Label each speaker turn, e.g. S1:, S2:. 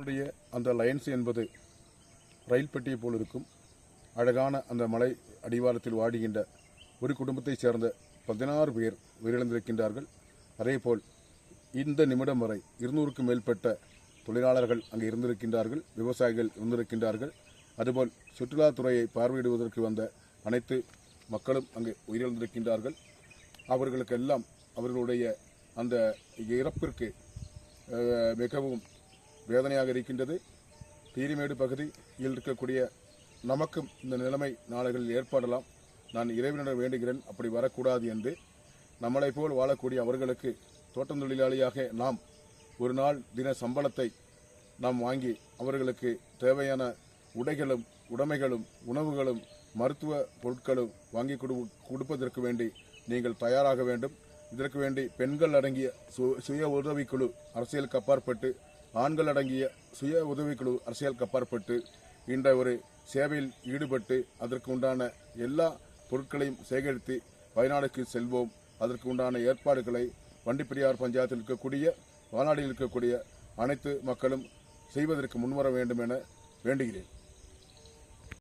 S1: அவர்களுடைய அந்த லயன்ஸ் என்பது ரயில் பெட்டியை போல் இருக்கும். அழகான அந்த மலை அடிவாரத்தில் வாடுகின்ற ஒரு குடும்பத்தைச் சேர்ந்த 16 பேர் உயிரிழந்திருக்கின்றார்கள். அதேபோல் இந்த நிமிடம் வரை 200க்கும் மேற்பட்ட தொழிலாளர்கள் அங்கே இருந்திருக்கின்றார்கள், விவசாயிகள் இருந்திருக்கின்றார்கள். அதுபோல் சுற்றுலாத்துறையை பார்வையிடுவதற்கு வந்த அனைத்து மக்களும் அங்கே உயிரிழந்திருக்கின்றார்கள். அவர்களுக்கெல்லாம் அவர்களுடைய அந்த இறப்பிற்கு மிகவும் வேதனையாக இருக்கின்றது. பீரிமேடு பகுதியில் இருக்கக்கூடிய நமக்கும் இந்த நிலைமை நாளைகளில் ஏற்படலாம். நான் இறைவனிடம் வேண்டுகிறேன் அப்படி வரக்கூடாது என்று. நம்மளை போல் வாழக்கூடிய அவர்களுக்கு தோட்டம் தொழிலாளியாக நாம் ஒரு நாள் தின சம்பளத்தை நாம் வாங்கி அவர்களுக்கு தேவையான உடைகளும் உடைமைகளும் உணவுகளும் மருத்துவ பொருட்களும் வாங்கி கொடுப்பதற்கு வேண்டி நீங்கள் தயாராக வேண்டும். இதற்கு வேண்டி பெண்கள் அடங்கிய சுய உதவிக்குழு அரசியலுக்கு அப்பாற்பட்டு, ஆண்கள் அடங்கிய சுய உதவிக்குழு அரசியலுக்கு அப்பாற்பட்டு இன்ற ஒரு சேவையில் ஈடுபட்டு அதற்கு உண்டான எல்லா பொருட்களையும் சேகரித்து வயநாடுக்கு செல்வோம். அதற்கு உண்டான ஏற்பாடுகளை வண்டிப்பெரியார் பஞ்சாயத்தில் இருக்கக்கூடிய, வானாடியில் இருக்கக்கூடிய அனைத்து மக்களும் செய்வதற்கு முன்வர வேண்டும் என வேண்டுகிறேன்.